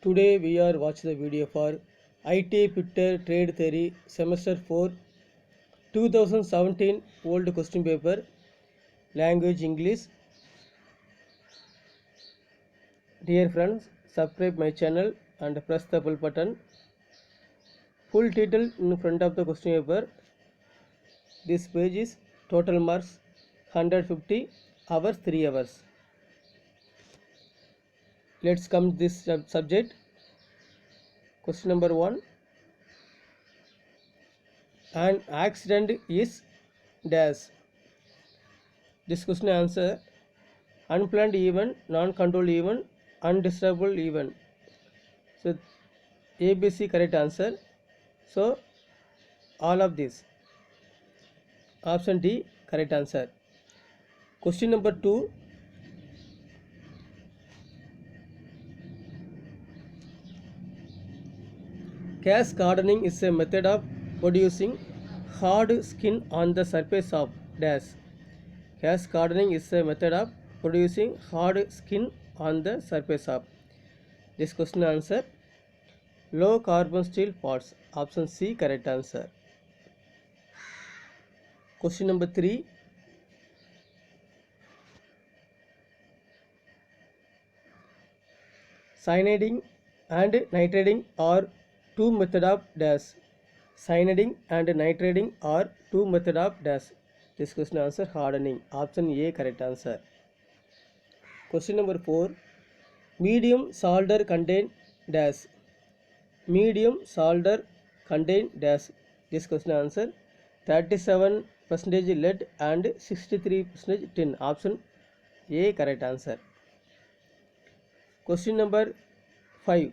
Today we are watching the video for IT Pitter Trade Theory Semester 4 2017 old question paper language English. Dear friends, subscribe my channel and press the bell button. Full title in front of the question paper. This page is total marks 150 hours 3 hours. Let's come to this subject. Question number 1. An accident is dash. This question answer unplanned event, non-controlled event, undisturbed event. So ABC correct answer. So all of this. Option D correct answer. Question number 2. Cascading is a method of producing hard skin on the surface of dash. Cascading is a method of producing hard skin on the surface of. This question answer low carbon steel parts. Option C correct answer. Question number 3. Cyaniding and nitrating are two method of dash. Cyaniding and nitrating are two method of dash. This question answer hardening. Option A correct answer. Question number 4. Medium solder contain dash. Medium solder contain dash. This question answer 37% lead and 63% tin. Option A correct answer. Question number 5.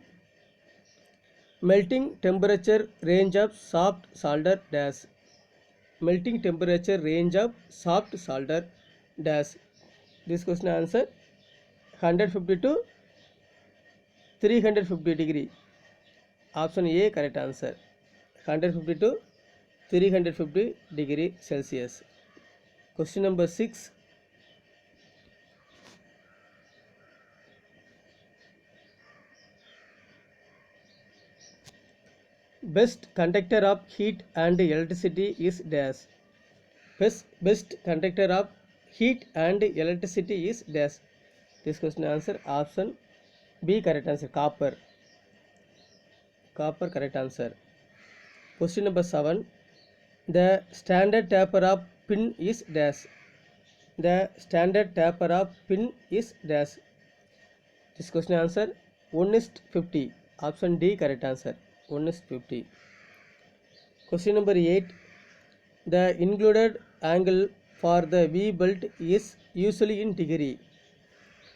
Melting temperature range of soft solder dash. Melting temperature range of soft solder dash. This question answer 150 to 350 degree. Option A correct answer. 150 to 350 degree Celsius. Question number 6. Best conductor of heat and electricity is dash. Best conductor of heat and electricity is dash. This question answer option B correct answer copper. Copper correct answer. Question number 7. The standard taper of pin is dash. The standard taper of pin is dash. This question answer 1:50. Option D correct answer 1:50. Question number 8. The included angle for the V belt is usually in degree.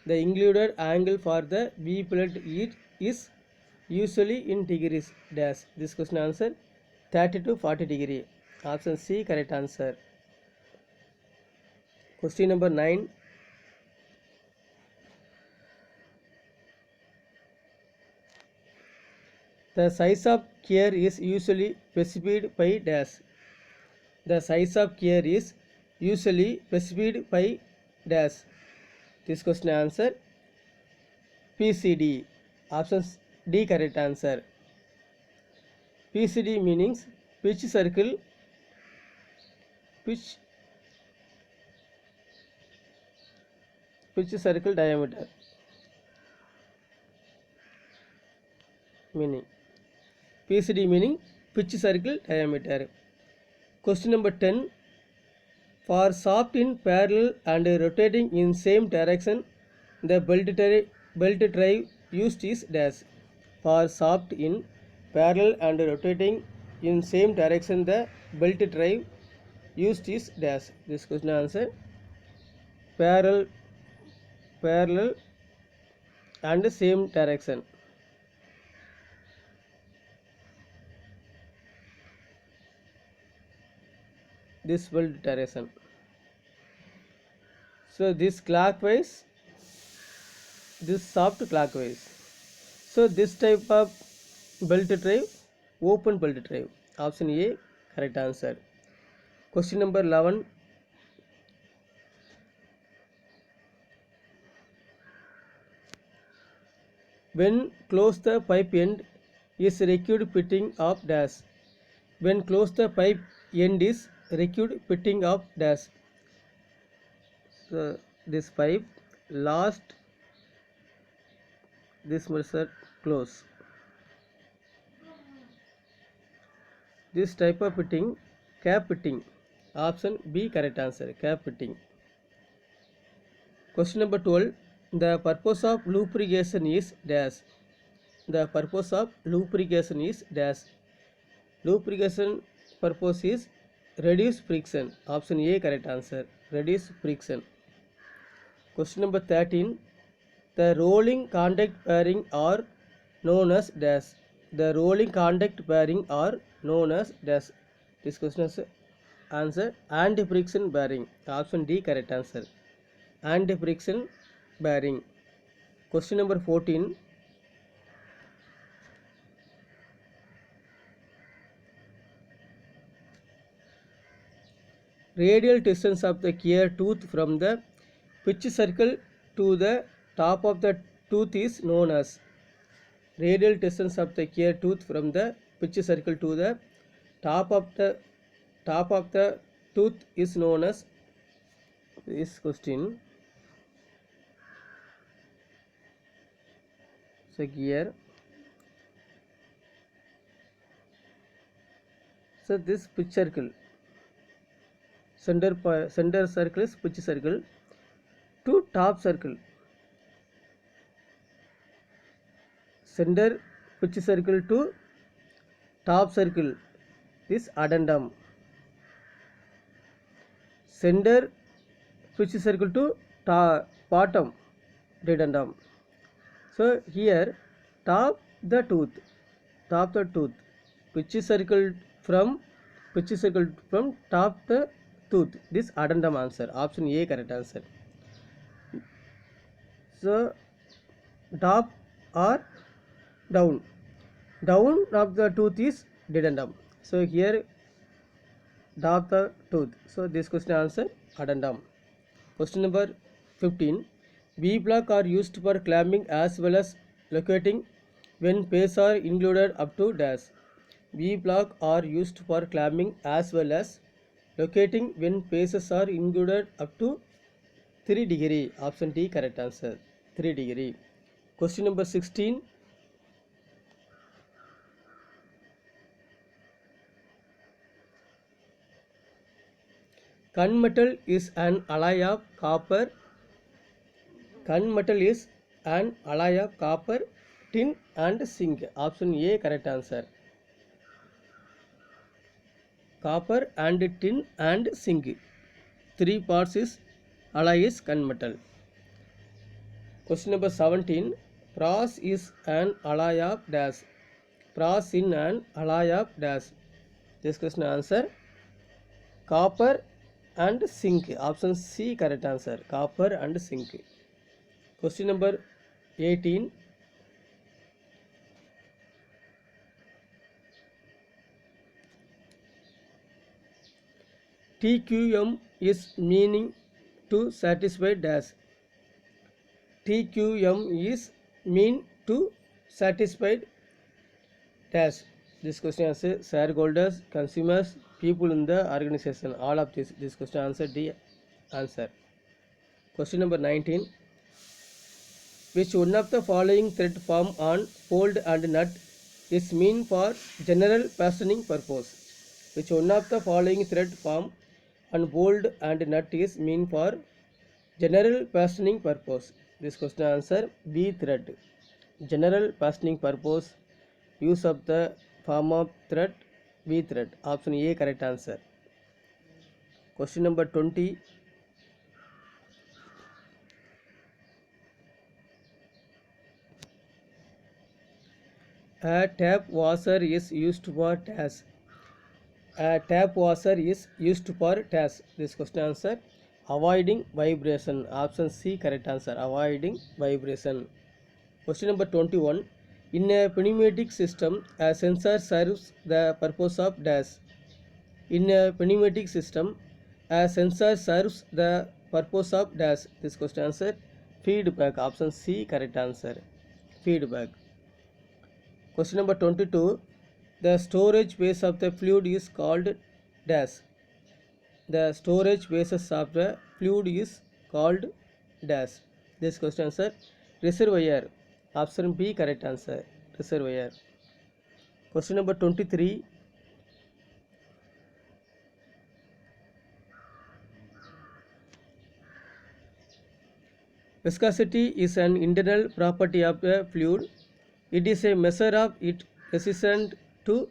The included angle for the V belt is usually in degrees dash. This question answer 30 to 40 degree. Option C correct answer. Question number 9. The size of gear is usually specified by dash. The size of gear is usually specified by dash. This question answer PCD. Option D correct answer. PCD meanings pitch circle diameter meaning. PCD meaning pitch circle diameter. Question number 10. For shaft in parallel and rotating in same direction, the belt drive used is dash. For shaft in parallel and rotating in same direction, the belt drive used is dash. This question answer parallel and same direction. This belt direction. So this clockwise, this shaft clockwise. So this type of belt drive, open belt drive. Option A correct answer. Question number 11. When close the pipe end is required pitting of dash. When close the pipe end is required pitting of dash. So this pipe last this measure close. This type of pitting cap pitting. Option B correct answer, cap pitting. Question number 12. The purpose of lubrication is dash. The purpose of lubrication is dash. Lubrication purpose is reduce friction. Option A correct answer, reduce friction. Question number 13. The rolling contact bearing are known as dash. The rolling contact bearing are known as dash. This question is answer anti-friction bearing. Option D correct answer, anti-friction bearing. Question number 14. Radial distance of the gear tooth from the pitch circle to the top of the tooth is known as. Radial distance of the gear tooth from the pitch circle to the top of the tooth is known as. This question. So gear. So this pitch circle. Center circle is pitch circle to top circle. Center pitch circle to top circle is addendum. Center pitch circle to bottom dedendum. So here top the tooth, pitch circle from top the tooth. This addendum answer. Option A correct answer. So top or down of the tooth is dedendum. So here top the tooth. So this question answer addendum. Question number 15. V block are used for clamping as well as locating when pays are included up to dash. V block are used for clamping as well as locating when paces are included up to 3 degree. Option D correct answer, 3 degree. Question number 16. Gunmetal is an alloy of copper. Gunmetal is an alloy of copper, tin and zinc. Option A correct answer. Copper and tin and zinc. 3 parts is alloy is gunmetal. Question number 17. Brass is an alloy of dash. Brass in an alloy of dash. This question answer copper and zinc. Option C correct answer, copper and zinc. Question number 18. TQM is meaning to satisfy dash. TQM is mean to satisfy dash. This question answer shareholders, consumers, people in the organization. All of this question answer D answer. Question number 19. Which one of the following thread form on bolt and nut is mean for general fastening purpose? Which one of the following thread form on bolt and nut is mean for general fastening purpose? This question answer B thread. General fastening purpose, use of the form of thread B thread. Option A correct answer. Question number 20. A tap washer is used for dash. A tap washer is used for dash. This question answer avoiding vibration. Option C correct answer, avoiding vibration. Question number 21. In a pneumatic system, a sensor serves the purpose of dash. In a pneumatic system, a sensor serves the purpose of dash. This question answer feedback. Option C correct answer, feedback. Question number 22. The storage phase of the fluid is called dash. The storage phases of the fluid is called dash. This question answer reservoir. Option B correct answer. Reservoir. Question number 23. Viscosity is an internal property of a fluid. It is a measure of its resistance to.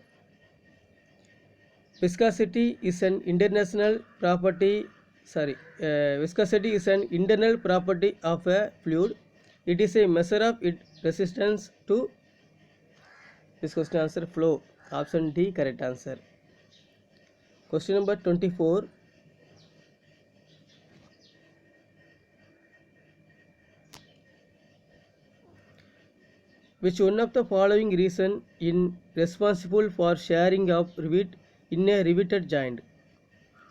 Viscosity is an internal property. Viscosity is an internal property of a fluid. It is a measure of its resistance to. This question answer flow. Option D correct answer. Question number 24. Which one of the following reason is responsible for sharing of rivet in a riveted joint?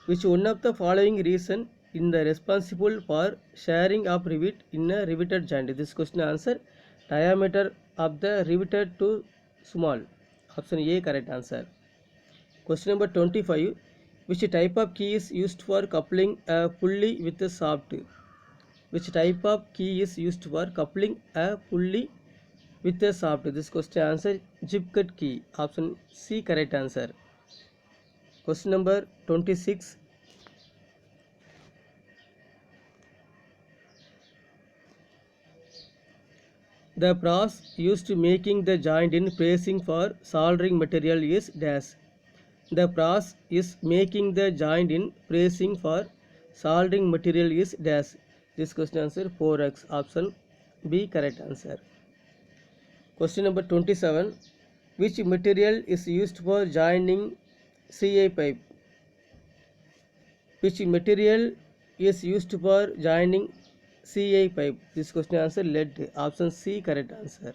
Which one of the following reason is the responsible for sharing of rivet in a riveted joint? This question answer diameter of the riveted too small. Option A correct answer. Question number 25. Which type of key is used for coupling a pulley with a shaft? Which type of key is used for coupling a pulley with a shaft? This question answer jib cut key. Option C correct answer. Question number 26. The process used to making the joint in pressing for soldering material is dash. The process is making the joint in pressing for soldering material is dash. This question answer 4x. Option B correct answer. Question number 27. Which material is used for joining CA pipe? Which material is used for joining CA pipe? This question answer lead. Option C correct answer.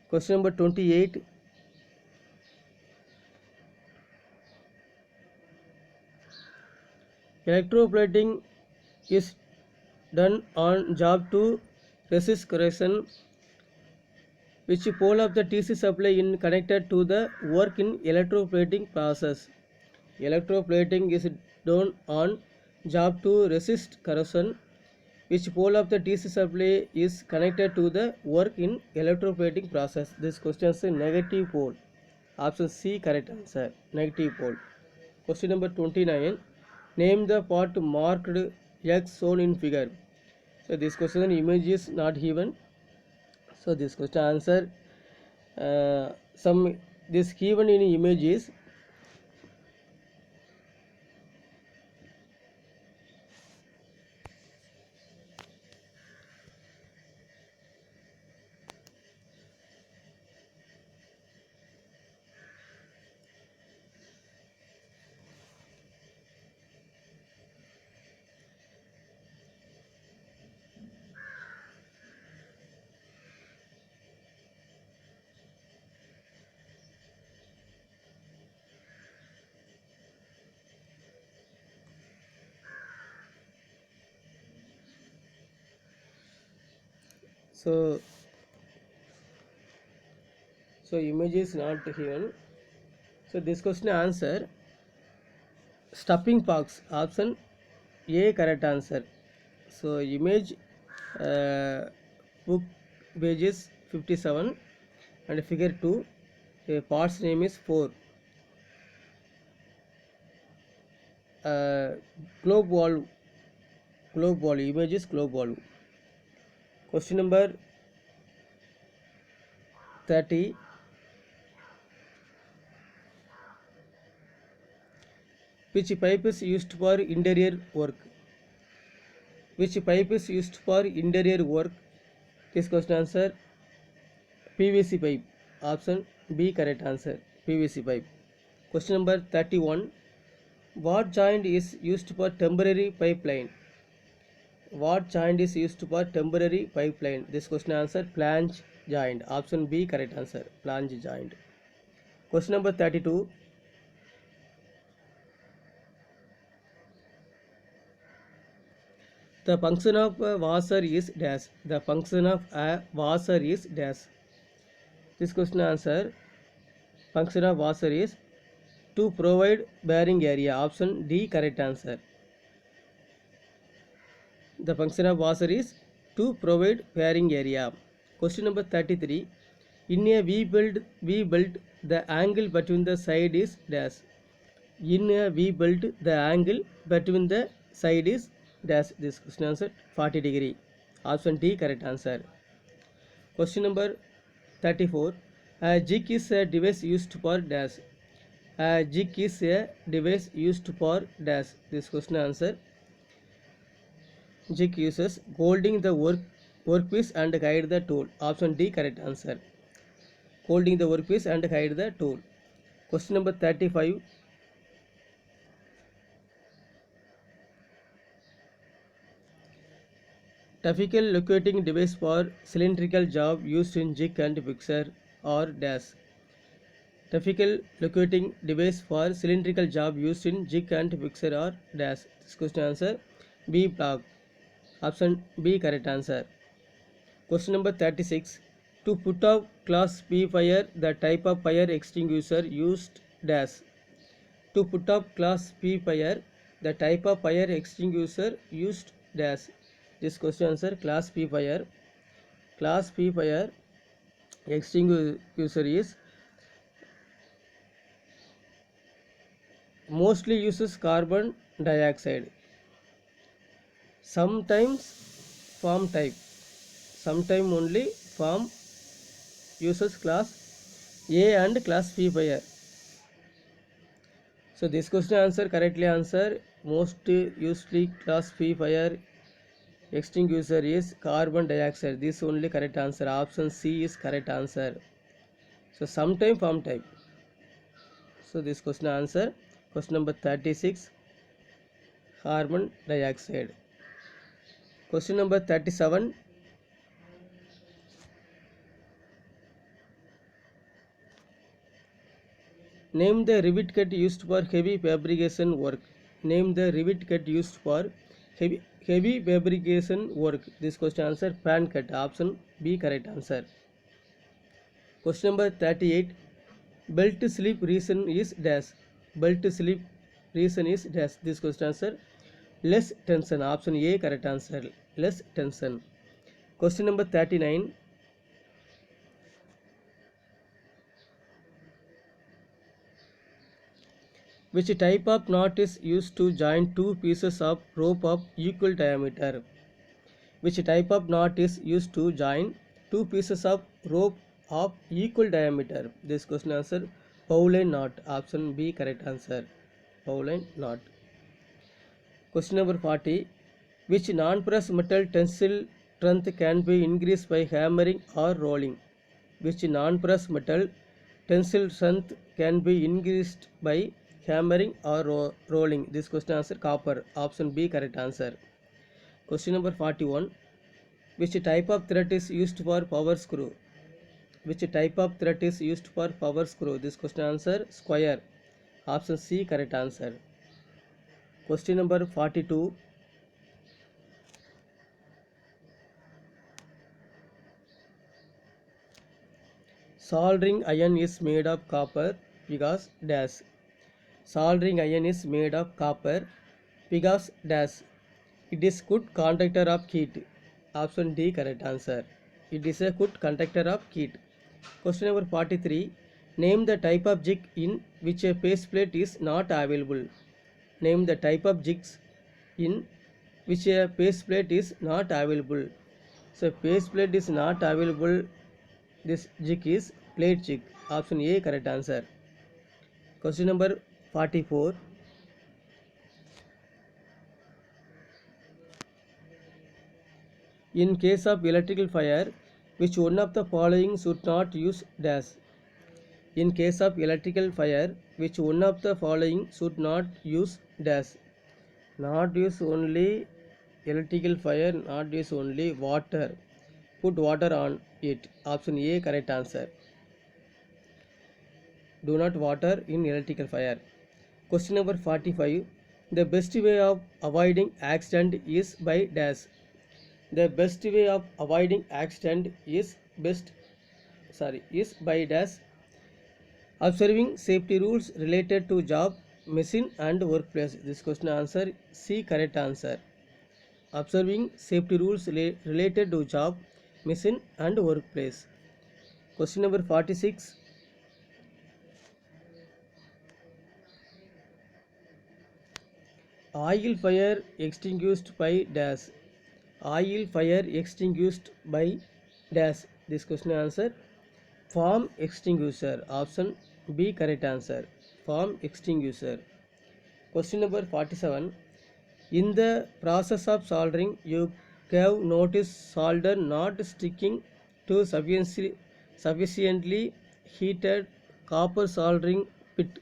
Question number 28. Electroplating is done on job to resist corrosion. Which pole of the TC supply is connected to the work in electroplating process? Electroplating is done on job to resist corrosion. Which pole of the TC supply is connected to the work in electroplating process? This question is negative pole. Option C correct answer. Negative pole. Question number 29. Name the part marked X shown in figure. So this question image is not given. So this question answer some this given in image is so image is not given. So this question answer stuffing box. Option A correct answer. So image book pages 57 and figure 2. Parts name is 4. Globe valve. Image is globe valve. Question number 30. Which pipe is used for interior work? Which pipe is used for interior work? This question answer PVC pipe. Option B correct answer. PVC pipe. Question number 31. What joint is used for temporary pipeline? What joint is used for temporary pipeline? This question answer flange joint. Option B correct answer. Flange joint. Question number 32. The function of a washer is dash. The function of a washer is dash. This question answer. Function of washer is to provide bearing area. Option D correct answer. The function of washer is to provide bearing area. Question number 33. In a V-belt, the angle between the side is dash. In a V-belt, the angle between the side is dash. This question answer 40 degree. Option D correct answer. Question number 34. A jig is a device used for dash. A jig is a device used for dash. This question answer. Jig uses holding the workpiece and guide the tool. Option D correct answer. Holding the workpiece and guide the tool. Question number 35. Typical locating device for cylindrical job used in jig and fixer or dash. Typical locating device for cylindrical job used in jig and fixer or dash. This question answer B block. Option B correct answer. Question number 36. To put out class P fire, the type of fire extinguisher used dash. To put up class P fire, the type of fire extinguisher used dash. This question answer class P fire. Class P fire extinguisher is mostly uses carbon dioxide. Sometimes farm type. Sometime only farm uses class A and class P fire. So this question answer correctly answer most usually class P fire extinguisher is carbon dioxide. This only correct answer. Option C is correct answer. So sometime farm type. So this question answer. Question number 36. Carbon dioxide. Question number 37. Name the rivet cut used for heavy fabrication work. Name the rivet cut used for heavy fabrication work. This question answer pan cut. Option B correct answer. Question number 38. Belt slip reason is dash. Belt slip reason is dash. This question answer less tension. Option A correct answer. Less tension. Question number 39. Which type of knot is used to join two pieces of rope of equal diameter? Which type of knot is used to join two pieces of rope of equal diameter? This question answer bowline knot. Option B correct answer. Bowline knot. Question number 40. Which non-porous metal tensile strength can be increased by hammering or rolling? Which non-porous metal tensile strength can be increased by hammering or rolling? This question answer copper. Option B correct answer. Question number 41. Which type of thread is used for power screw? Which type of thread is used for power screw? This question answer square. Option C correct answer. Question number 42. Soldering iron is made of copper because dash. Soldering iron is made of copper because dash. It is good conductor of heat. Option D correct answer. It is a good conductor of heat. Question number 43. Name the type of jig in which a faceplate is not available. Name the type of jigs in which a faceplate is not available. So faceplate is not available. This jig is plate jig. Option A correct answer. Question number 44. In case of electrical fire, which one of the following should not use dash? In case of electrical fire, which one of the following should not use dash? Not use only electrical fire, not use only water. Put water on it. Option A correct answer. Do not water in electrical fire. Question number 45. The best way of avoiding accident is by dash. The best way of avoiding accident is by dash. Observing safety rules related to job, machine and workplace. This question answer C, correct answer. Observing safety rules related to job, machine and workplace. Question number 46. Oil fire extinguished by dash. Oil fire extinguished by dash. This question answer farm extinguisher. Option B, correct answer. Farm extinguisher. Question number 47. In the process of soldering, you have noticed solder not sticking to sufficiently heated copper soldering pit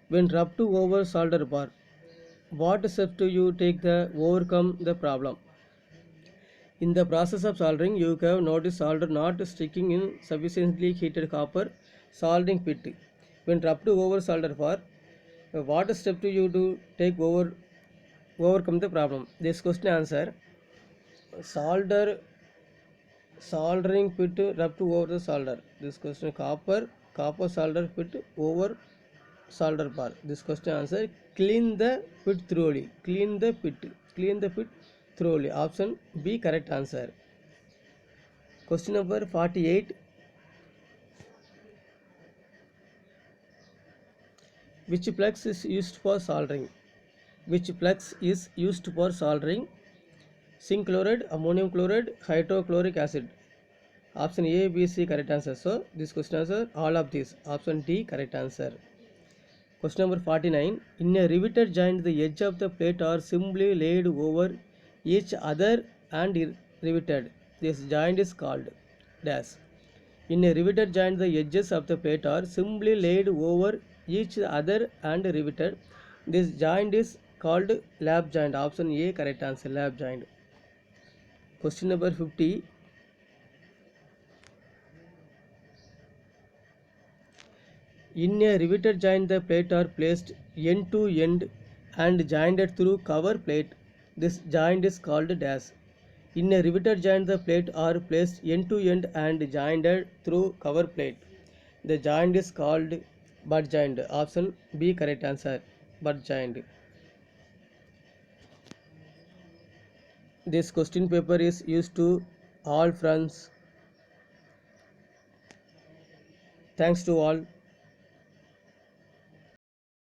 when rubbed over solder bar. What steps do you take to overcome the problem? In the process of soldering, you have noticed solder not sticking in sufficiently heated copper soldering pit. When rubbed over solder bar, what step do you do take overcome the problem? This question answer soldering pit rubbed over the solder. This question copper solder pit over solder bar. This question answer clean the pit thoroughly. Clean the pit thoroughly. Option B, correct answer. Question number 48. Which flux is used for soldering? Which flux is used for soldering? Zinc chloride, ammonium chloride, hydrochloric acid. Option A, B, C, correct answer. So this question answer all of these. Option D, correct answer. Question number 49. In a riveted joint, the edge of the plate are simply laid over each other and riveted. This joint is called dash. In a riveted joint, the edges of the plate are simply laid over each other and riveted. This joint is called lap joint. Option A, correct answer. Lap joint. Question number 50. In a riveted joint, the plate are placed end to end and jointed through cover plate. This joint is called dash. In a riveted joint, the plate are placed end to end and jointed through cover plate. The joint is called butt joint. Option B, correct answer. Butt joint. This question paper is used to all friends. Thanks to all.